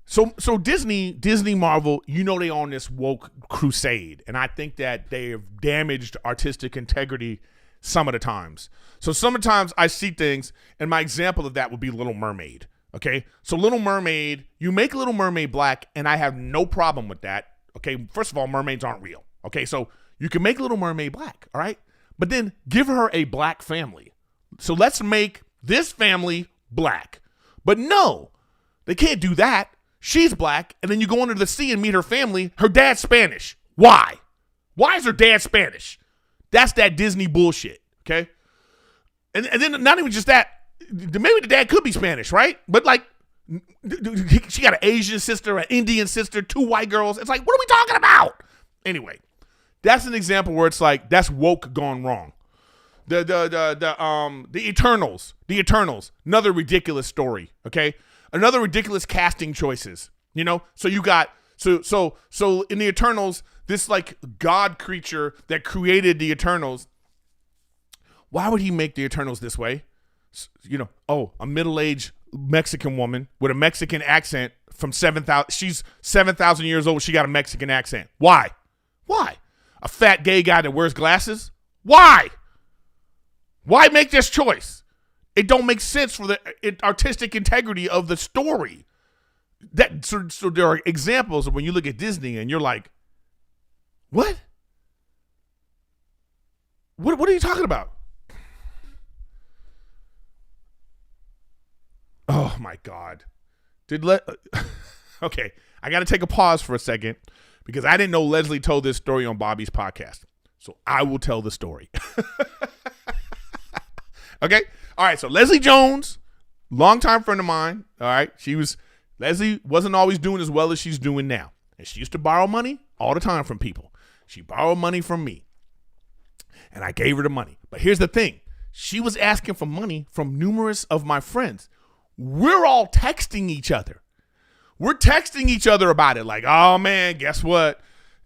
So Disney, Marvel, you know they on this woke crusade, and I think that they have damaged artistic integrity some of the times. So some of the times I see things, and my example of that would be Little Mermaid, okay? So Little Mermaid, you make Little Mermaid black, and I have no problem with that, okay? First of all, mermaids aren't real, okay? So you can make Little Mermaid black, all right? But then give her a black family. So let's make this family black. But no, they can't do that. She's black, and then you go under the sea and meet her family. Her dad's Spanish. Why? Why is her dad Spanish? That's that Disney bullshit, okay? And then not even just that. Maybe the dad could be Spanish, right? But, like, she got an Asian sister, an Indian sister, 2 white girls. It's like, what are we talking about? Anyway, that's an example where it's like, that's woke gone wrong. The Eternals, another ridiculous story, okay? Another ridiculous casting choices, you know? So you got, so in the Eternals, this like God creature that created the Eternals, why would he make the Eternals this way? You know, oh, a middle-aged Mexican woman with a Mexican accent from 7,000, she's 7,000 years old, she got a Mexican accent. Why? Why? A fat gay guy that wears glasses? Why? Why make this choice? It don't make sense for the artistic integrity of the story. So there are examples of when you look at Disney and you're like, what? What are you talking about? Oh my God. Okay, I got to take a pause for a second because I didn't know Leslie told this story on Bobby's podcast. So I will tell the story. Okay? All right, so Leslie Jones, longtime friend of mine, all right? Leslie wasn't always doing as well as she's doing now. And she used to borrow money all the time from people. She borrowed money from me. And I gave her the money. But here's the thing. She was asking for money from numerous of my friends. We're all texting each other. We're texting each other about it. Like, oh, man, guess what?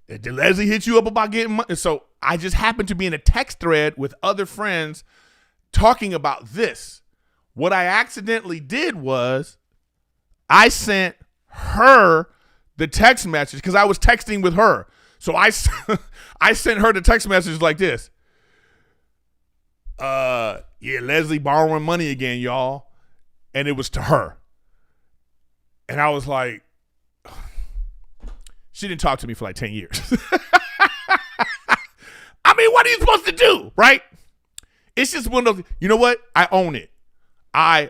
Did Leslie hit you up about getting money? So I just happened to be in a text thread with other friends talking about this. What I accidentally did was I sent her the text message because I was texting with her. So I sent her the text message like this. Yeah, Leslie borrowing money again, y'all. And it was to her. And I was like, she didn't talk to me for like 10 years. I mean, what are you supposed to do, right? It's just one of those, you know what? I own it. I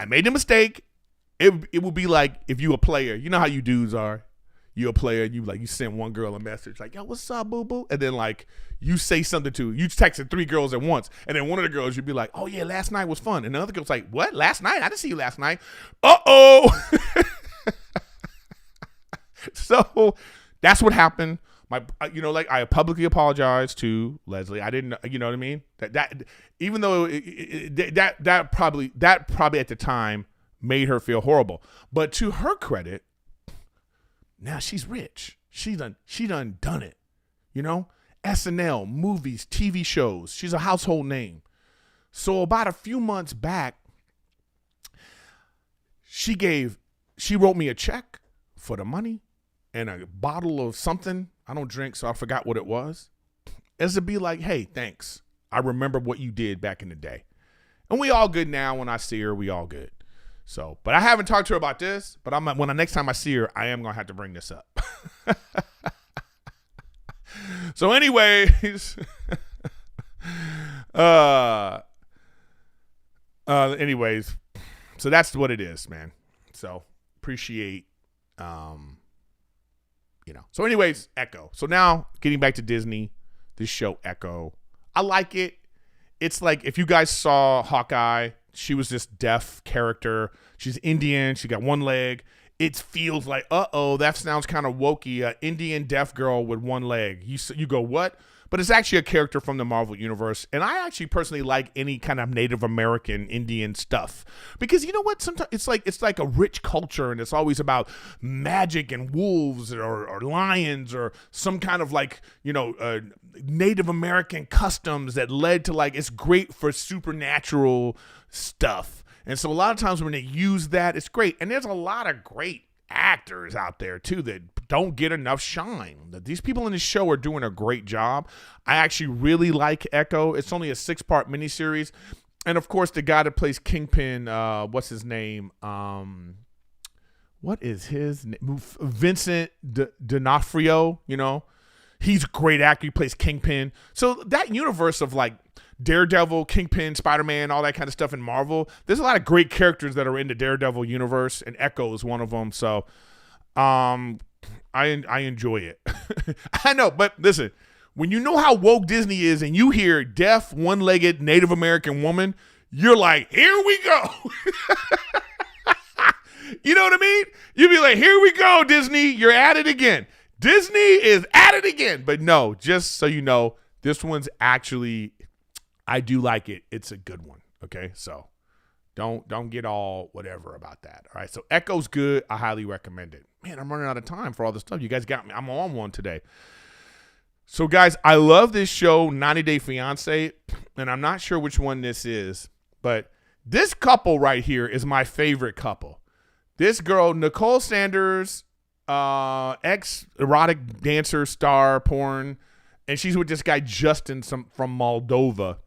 made a mistake. It would be like if you a player. You know how you dudes are. You a player. You send one girl a message like, yo, what's up, boo boo? And then like you say something to, you texted 3 girls at once. And then one of the girls, you'd be like, oh yeah, last night was fun. And the other girl's like, what? Last night? I didn't see you last night. Uh-oh. So that's what happened. I publicly apologized to Leslie. I didn't, you know what I mean? That even though that probably at the time made her feel horrible. But to her credit, now she's rich. She done it. You know, SNL, movies, TV shows. She's a household name. So about a few months back, she wrote me a check for the money and a bottle of something. I don't drink, so I forgot what it was. As to be like, hey, thanks. I remember what you did back in the day. And we all good now. When I see her, we all good. So, but I haven't talked to her about this, but when the next time I see her, I am going to have to bring this up. So anyways, anyways, so that's what it is, man. So appreciate, so anyways, Echo. So now getting back to Disney, this show Echo, I like it. It's like, if you guys saw Hawkeye, she was this deaf character. She's Indian. She got one leg. It feels like, that sounds kind of wokey. An Indian deaf girl with one leg. You go, what? But it's actually a character from the Marvel Universe. And I actually personally like any kind of Native American Indian stuff. Because you know what? Sometimes it's like a rich culture, and it's always about magic and wolves or lions or some kind of Native American customs that led to it's great for supernatural stuff. And so a lot of times when they use that, it's great. And there's a lot of great actors out there too that don't get enough shine. These people in the show are doing a great job. I actually really like Echo. It's only a 6-part miniseries. And of course, the guy that plays Kingpin, what's his name? What is his name? Vincent D'Onofrio, he's a great actor. He plays Kingpin. So that universe of Daredevil, Kingpin, Spider-Man, all that kind of stuff in Marvel, there's a lot of great characters that are in the Daredevil universe, and Echo is one of them. So I enjoy it. I know, but listen, when you know how woke Disney is and you hear deaf, one-legged Native American woman, you're like, here we go. You know what I mean? You'd be like, here we go, Disney. You're at it again. Disney is at it again. But no, just so you know, this one's actually, I do like it. It's a good one. Okay, so don't get all whatever about that. All right, so Echo's good. I highly recommend it. Man, I'm running out of time for all this stuff. You guys got me. I'm on one today. So guys, I love this show, 90 Day Fiance, and I'm not sure which one this is, but this couple right here is my favorite couple. This girl, Nicole Sanders, ex-erotic dancer, star, porn, and she's with this guy, Justin, from Moldova.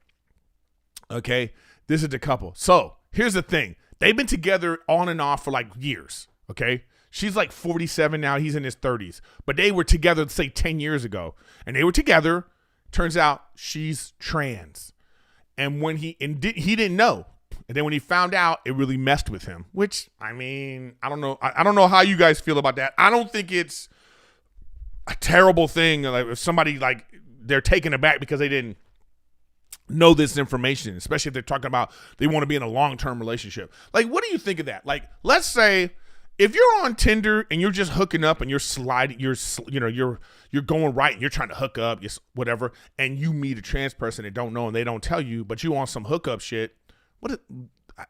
Okay, this is the couple. So here's the thing. They've been together on and off for years, okay? She's 47 now. He's in his 30s. But they were together, say, 10 years ago. And they were together. Turns out she's trans. And when he didn't know. And then when he found out, it really messed with him. Which, I mean, I don't know. I don't know how you guys feel about that. I don't think it's a terrible thing. If somebody, they're taken aback because they didn't know this information. Especially if they're talking about they want to be in a long-term relationship. What do you think of that? Let's say if you're on Tinder and you're just hooking up and you're sliding, you're going right and you're trying to hook up, whatever, and you meet a trans person that don't know and they don't tell you, but you want some hookup shit.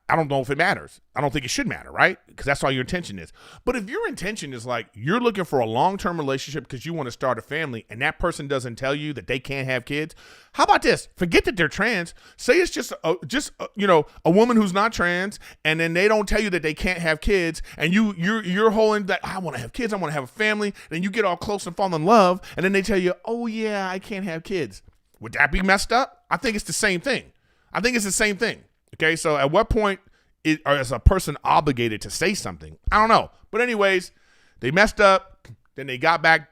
I don't know if it matters. I don't think it should matter, right? Because that's all your intention is. But if your intention is you're looking for a long-term relationship because you want to start a family and that person doesn't tell you that they can't have kids, how about this? Forget that they're trans. Say it's just a woman who's not trans, and then they don't tell you that they can't have kids, and you're holding that, I want to have kids, I want to have a family, and you get all close and fall in love, and then they tell you, oh yeah, I can't have kids. Would that be messed up? I think it's the same thing. Okay, so at what point is a person obligated to say something? I don't know. But anyways, they messed up. Then they got back,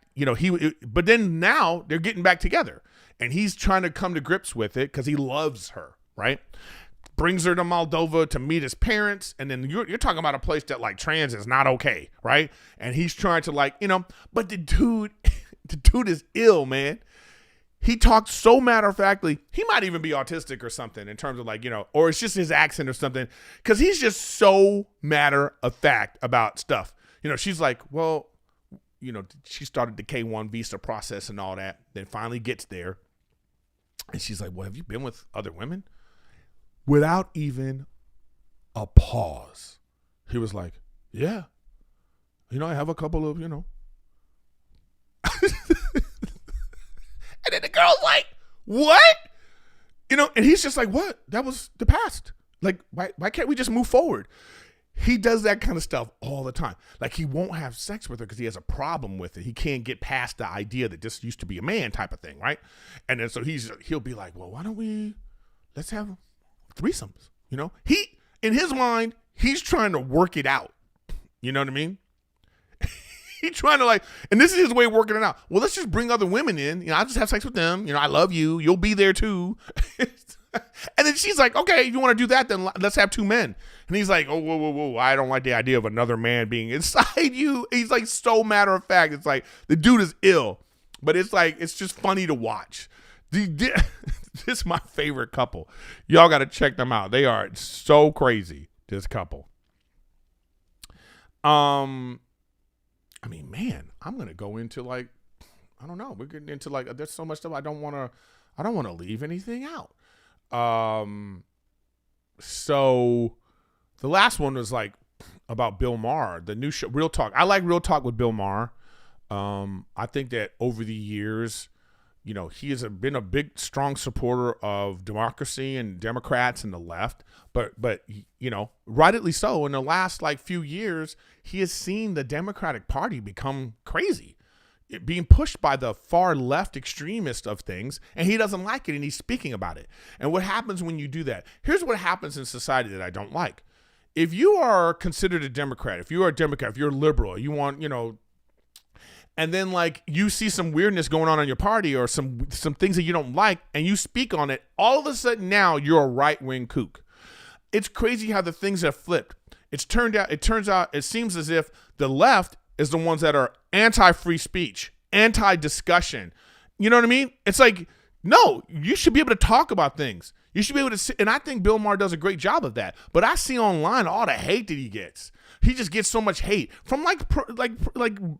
but then now they're getting back together. And he's trying to come to grips with it because he loves her, right? Brings her to Moldova to meet his parents. And then you're talking about a place that trans is not okay, right? And he's trying to but the dude is ill, man. He talks so matter-of-factly. He might even be autistic or something in terms of or it's just his accent or something. Because he's just so matter-of-fact about stuff. She's well, she started the K-1 visa process and all that. Then finally gets there. And she's like, well, have you been with other women? Without even a pause. He was like, yeah. I have a couple of, And then the girl's like, what? And he's just like, what? That was the past. Why can't we just move forward? He does that kind of stuff all the time. He won't have sex with her because he has a problem with it. He can't get past the idea that this used to be a man type of thing, right? And then so he'll be like, well, let's have threesomes. He, in his mind, he's trying to work it out. You know what I mean? He's trying to and this is his way of working it out. Well, let's just bring other women in. I'll just have sex with them. I love you. You'll be there too. And then she's like, okay, if you want to do that, then let's have 2 men. And he's like, oh, whoa. I don't like the idea of another man being inside you. He's like so matter of fact. It's like the dude is ill, but it's just funny to watch. This is my favorite couple. Y'all got to check them out. They are so crazy, this couple. I mean, man, I'm going to go into I don't know. We're getting into there's so much stuff I don't want to leave anything out. So the last one was about Bill Maher, the new show, Real Talk. I like Real Talk with Bill Maher. I think that over the years, he has been a big, strong supporter of democracy and Democrats and the left, but rightly so. In the last few years, he has seen the Democratic Party become crazy, being pushed by the far left extremist of things, and he doesn't like it, and he's speaking about it. And what happens when you do that? Here's what happens in society that I don't like. If you are considered a Democrat, if you're a Democrat, if you're liberal, you want, and then you see some weirdness going on in your party or some things that you don't like, and you speak on it, all of a sudden now you're a right-wing kook. It's crazy how the things have flipped. It turns out it seems as if the left is the ones that are anti-free speech, anti-discussion. You know what I mean? It's no, you should be able to talk about things. You should be able to sit, and I think Bill Maher does a great job of that. But I see online all the hate that he gets. He just gets so much hate from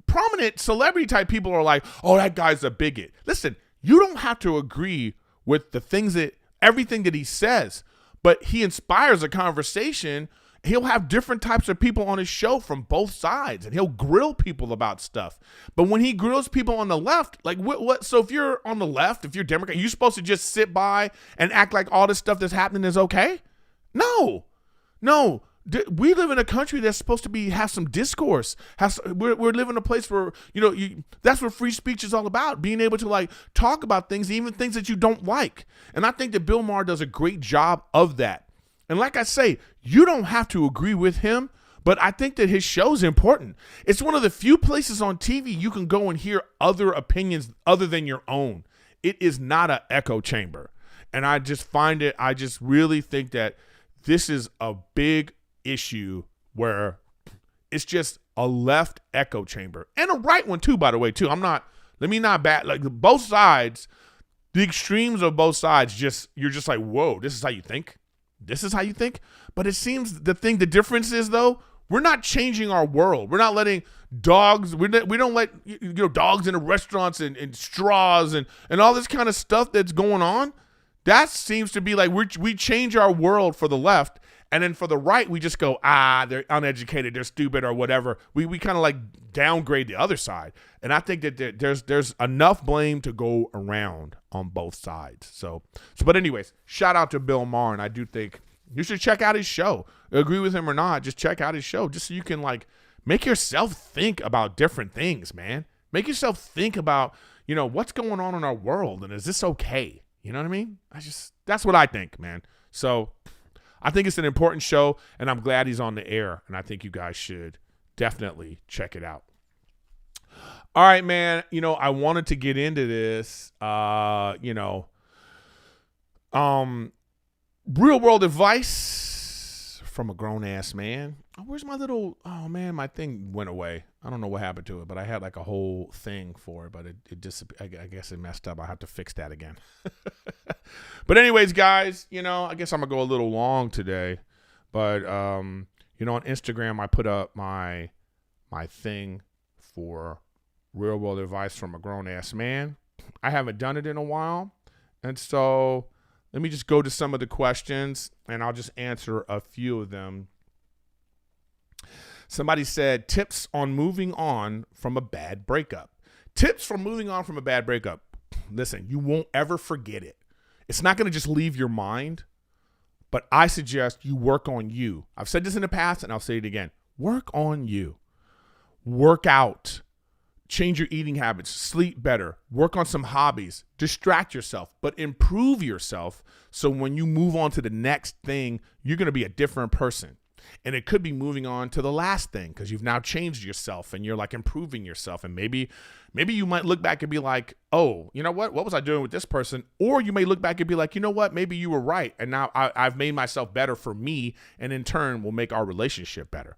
prominent celebrity type people are like, oh, that guy's a bigot. Listen, you don't have to agree with everything that he says, but he inspires a conversation. He'll have different types of people on his show from both sides, and he'll grill people about stuff. But when he grills people on the left, what? So if you're on the left, if you're Democrat, you're supposed to just sit by and act like all this stuff that's happening is okay? No. We live in a country that's supposed to have some discourse. We're living in a place where, that's what free speech is all about, being able to talk about things, even things that you don't like. And I think that Bill Maher does a great job of that. And like I say, you don't have to agree with him, but I think that his show's important. It's one of the few places on TV you can go and hear other opinions other than your own. It is not an echo chamber. And I just really think that this is a big issue where it's just a left echo chamber and a right one too, by the way, too. Both sides, the extremes of both sides, you're just like, whoa, this is how you think? This is how you think? But it seems the difference is, though, we're not changing our world. We're not letting dogs, we don't let dogs in the restaurants and straws and all this kind of stuff that's going on. That seems to be we change our world for the left, and then for the right, we just go, they're uneducated, they're stupid, or whatever. We kind of downgrade the other side. And I think that there's enough blame to go around on both sides. So, but anyways, shout out to Bill Maher, and I do think you should check out his show. Agree with him or not, just check out his show, just so you can make yourself think about different things, man. Make yourself think about, what's going on in our world, and is this okay? You know what I mean? That's what I think, man. So I think it's an important show, and I'm glad he's on the air, and I think you guys should definitely check it out. All right, man. I wanted to get into this, real world advice from a grown ass man. Where's my my thing went away. I don't know what happened to it, but I had a whole thing for it, but it disappeared. I guess it messed up. I have to fix that again. But anyways, guys, I guess I'm gonna go a little long today, but on Instagram, I put up my thing for real world advice from a grown ass man. I haven't done it in a while, and so let me just go to some of the questions, and I'll just answer a few of them. Somebody said, tips on moving on from a bad breakup. Tips for moving on from a bad breakup. Listen, you won't ever forget it. It's not going to just leave your mind, but I suggest you work on you. I've said this in the past, and I'll say it again. Work on you. Work out. Change your eating habits. Sleep better. Work on some hobbies. Distract yourself, but improve yourself so when you move on to the next thing, you're going to be a different person. And it could be moving on to the last thing because you've now changed yourself and you're like improving yourself. And maybe you might look back and be like, oh, you know what was I doing with this person? Or you may look back and be like, you know what, maybe you were right. And now I've made myself better for me, and in turn will make our relationship better,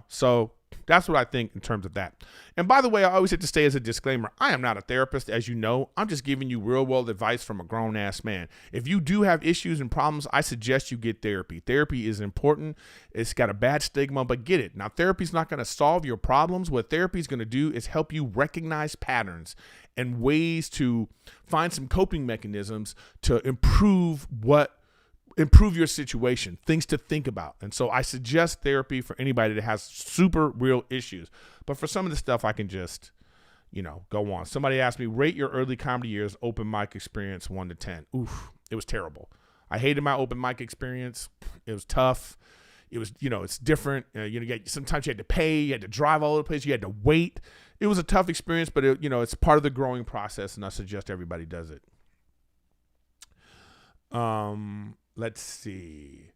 So that's what I think in terms of that. And by the way, I always have to say as a disclaimer, I am not a therapist, as you know. I'm just giving you real world advice from a grown ass man. If you do have issues and problems, I suggest you get therapy. Therapy is important. It's got a bad stigma, but get it. Now, therapy is not going to solve your problems. What therapy is going to do is help you recognize patterns and ways to find some coping mechanisms to improve your situation, things to think about. And so I suggest therapy for anybody that has super real issues. But for some of the stuff, I can just, go on. Somebody asked me, rate your early comedy years open mic experience 1 to 10. Oof, it was terrible. I hated my open mic experience. It was tough. It was, it's different. Sometimes you had to pay, you had to drive all over the place, you had to wait. It was a tough experience, but it's part of the growing process, and I suggest everybody does it. Let's see.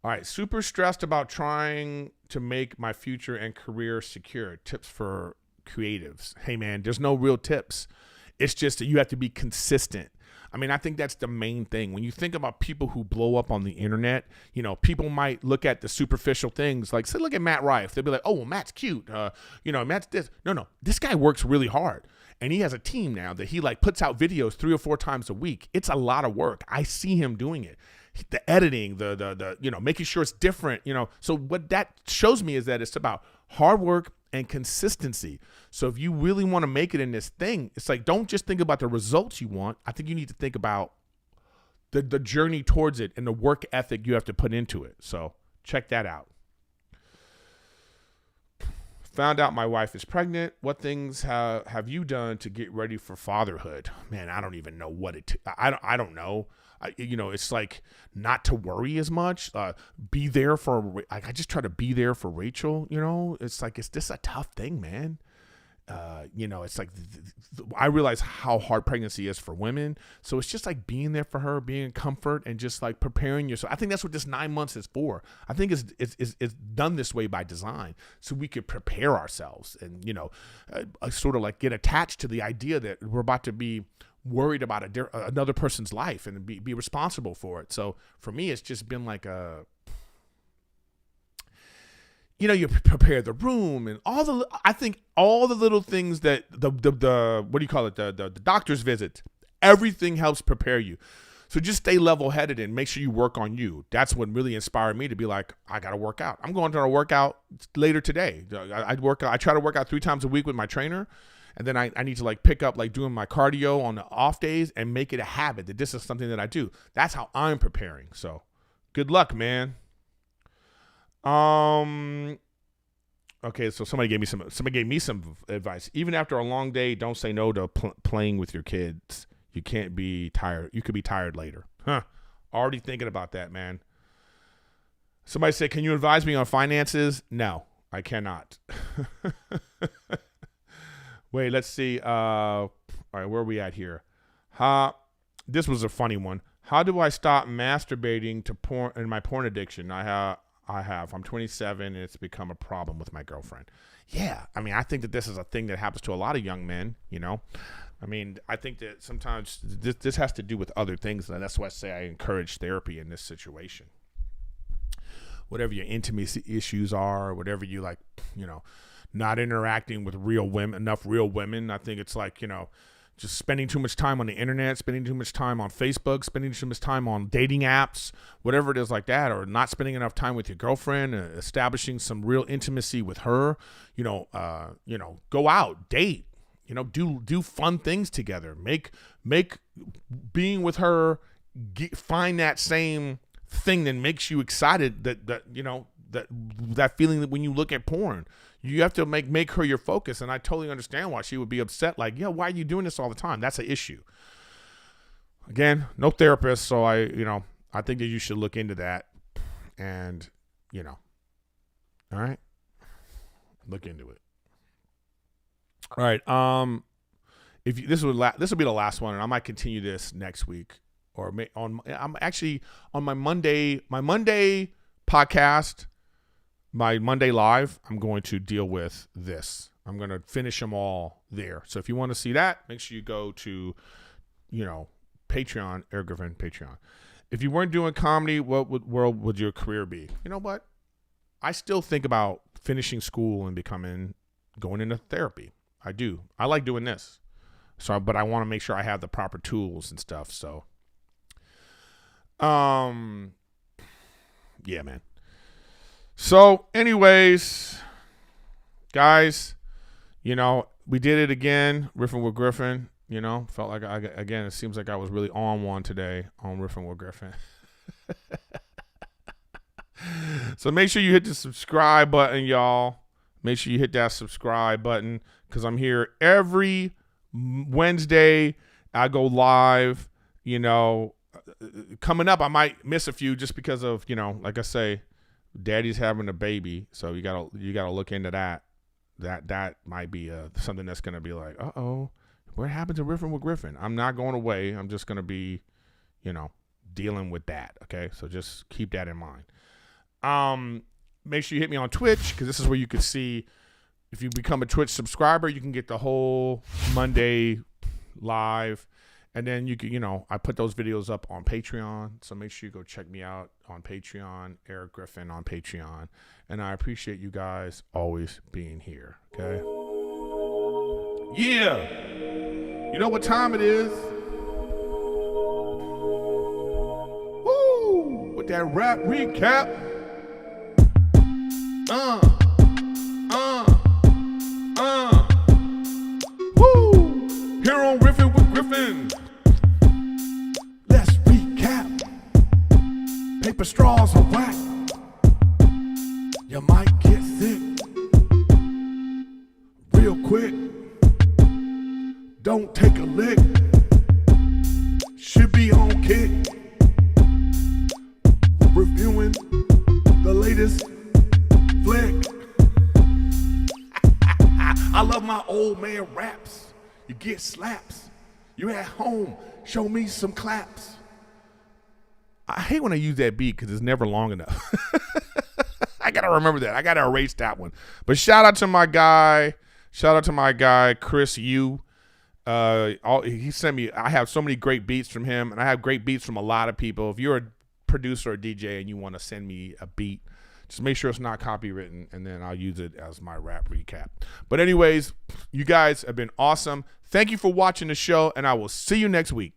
All right. Super stressed about trying to make my future and career secure. Tips for creatives. Hey, man, there's no real tips. It's just that you have to be consistent. I mean, I think that's the main thing. When you think about people who blow up on the internet, people might look at the superficial things. Like, say, look at Matt Rife. They'll be like, oh, well, Matt's cute. Matt's this. No. This guy works really hard. And he has a team now that he puts out videos 3 or 4 times a week. It's a lot of work. I see him doing it. The editing, the making sure it's different, So what that shows me is that it's about hard work and consistency. So if you really want to make it in this thing, it's like, don't just think about the results you want. I think you need to think about the journey towards it and the work ethic you have to put into it. So check that out. Found out my wife is pregnant. What things have you done to get ready for fatherhood? Man, I don't even know what I don't know. It's like not to worry as much. Be there for. I just try to be there for Rachel. It's like it's just a tough thing, man. It's like I realize how hard pregnancy is for women. So it's just like being there for her, being in comfort, and just like preparing yourself. I think that's what this 9 months is for. I think it's done this way by design, so we could prepare ourselves and sort of like get attached to the idea that we're about to be worried about another person's life and be responsible for it. So for me, it's just been like you prepare the room and I think all the little things that the what do you call it? The doctor's visits, everything helps prepare you. So just stay level-headed and make sure you work on you. That's what really inspired me to be like, I got to work out. I'm going to a workout later today. I try to work out 3 times a week with my trainer. And then I need to pick up doing my cardio on the off days and make it a habit that this is something that I do. That's how I'm preparing. So good luck, man. Okay, so somebody gave me some advice. Even after a long day, don't say no to playing with your kids. You can't be tired. You could be tired later. Already thinking about that, man. Somebody said, can you advise me on finances? No, I cannot. Wait, let's see. All right, where are we at here? This was a funny one. How do I stop masturbating to porn in my porn addiction? I'm 27 and it's become a problem with my girlfriend. Yeah. I mean, I think that this is a thing that happens to a lot of young men, I mean, I think that sometimes this has to do with other things. And that's why I say I encourage therapy in this situation. Whatever your intimacy issues are, whatever you not interacting with enough real women. I think it's just spending too much time on the internet, spending too much time on Facebook, spending too much time on dating apps, whatever it is like that, or not spending enough time with your girlfriend, establishing some real intimacy with her, go out, date, do fun things together, make being with her, find that same thing that makes you excited, that feeling that when you look at porn, you have to make her your focus. And I totally understand why she would be upset. Like, why are you doing this all the time? That's an issue. Again, no therapist. So I think that you should look into that and, all right, look into it. All right. This will be the last one, and I might continue this next week I'm actually on my Monday podcast, my Monday live, I'm going to deal with this. I'm going to finish them all there. So if you want to see that, make sure you go to, Patreon, Erik Griffin, Patreon. If you weren't doing comedy, what world would your career be? You know what? I still think about finishing school and going into therapy. I do. I like doing this. But I want to make sure I have the proper tools and stuff. So, yeah, man. So, anyways, guys, we did it again. Riffin with Griffin. Felt like it seems like I was really on one today on Riffin with Griffin. So make sure you hit the subscribe button, y'all. Make sure you hit that subscribe button because I'm here every Wednesday. I go live. Coming up, I might miss a few just because of like I say, Daddy's having a baby, so you gotta look into that. That might be something that's gonna be like, what happened to Riffin with Griffin? I'm not going away. I'm just gonna be, dealing with that. Okay, so just keep that in mind. Make sure you hit me on Twitch because this is where you can see. If you become a Twitch subscriber, you can get the whole Monday live. And then you can, I put those videos up on Patreon. So make sure you go check me out on Patreon, Erik Griffin on Patreon. And I appreciate you guys always being here. Okay. Yeah. You know what time it is? Woo! With that rap recap. Woo! Here on Riffin with Griffin. Let's recap. Paper straws are whack. You might get sick. Real quick. Don't take a lick. Should be on kick. Reviewing the latest flick. I love my old man raps. You get slaps. You at home. Show me some claps. I hate when I use that beat because it's never long enough. I got to remember that. I got to erase that one. But shout out to my guy. Chris Yu. He sent me, I have so many great beats from him, and I have great beats from a lot of people. If you're a producer or DJ and you want to send me a beat, just make sure it's not copywritten, and then I'll use it as my rap recap. But anyways, you guys have been awesome. Thank you for watching the show, and I will see you next week.